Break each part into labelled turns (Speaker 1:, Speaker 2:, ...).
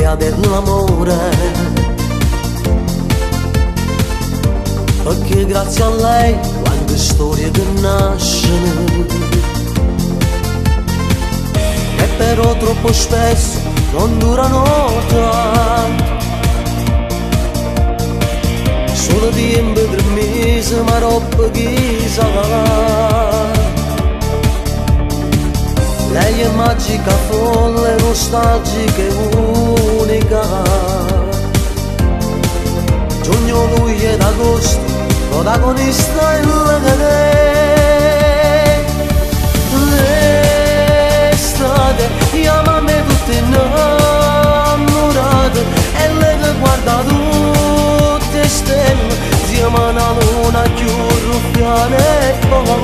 Speaker 1: l'idea dell'amore, perché grazie a lei quante storie che nascono, e però troppo spesso non durano tanto. Sono tempo per mesi ma roba chissà. Lei è magica, folle, nostalgica e unica. Giugno, luglio ed agosto, protagonista è lei. L'estate chiama a me tutte innamorate, e lei che guarda tutte stelle, siamo una luna più ruffiana e poi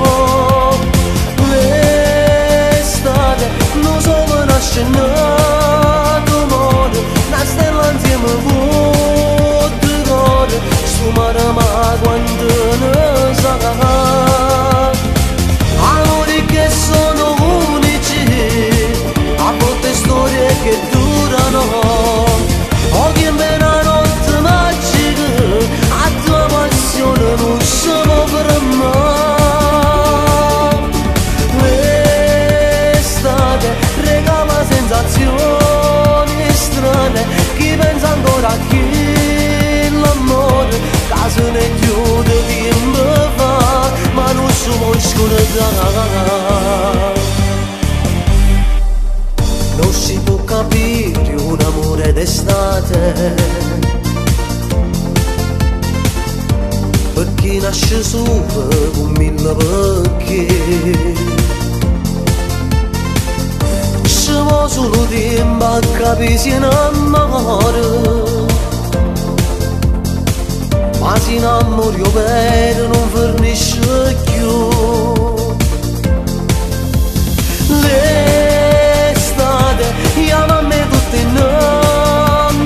Speaker 1: l'estate non solo nasce nato muore, una stella insieme con cuore, sto mare ma quando ne sa. Amori che sono unici, a volte storie che durano, oggi è una notte magica, a tua passione non si può fermare. L'estate regala sensazioni strane, chi pensa ancora a chi l'amore, caso ne chiude tempo fa, ma non si può scordare. Non si può capire un amore d'estate, perché nasce sopra con mille perché. Se vuoi solo tempo a capire si innamora, ma si innamori per non fornisce più. L'estate chiama a me tutte innamorate,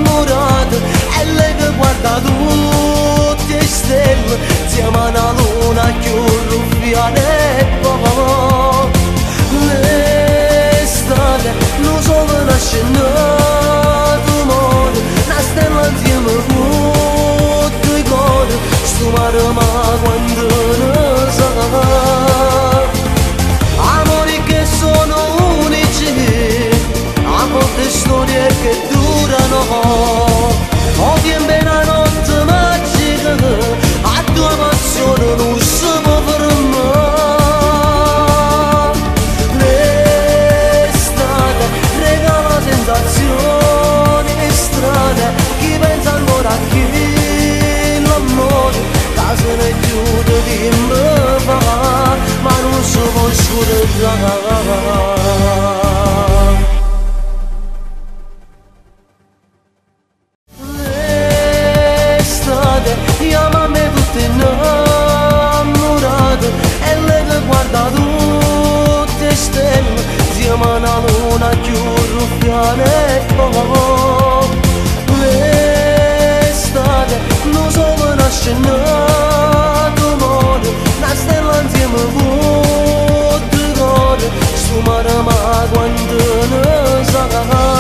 Speaker 1: e lei che guarda tutte le stelle, siamo una luna più ruffiana e poi l'estate non solo nasce nato muore, una stella insieme con due cuori, sto mare ma quando ne sa. Amori che sono unici, a volte storie che durano, oggi è una notte magica, a tua passione non si può fermare. L'estate regala sensazioni strane, chi pensa ancora a chi l'amore, caso ne chiude tempo fa, ma non si può scordare. L'estate chiama a me tutte innamorate, e lei che guarda tutte le stelle, siamo una luna più ruffiana e poi l'estate non solo nasce nato muore, una stella insieme con due cuori, sto mare ma quando ne sa.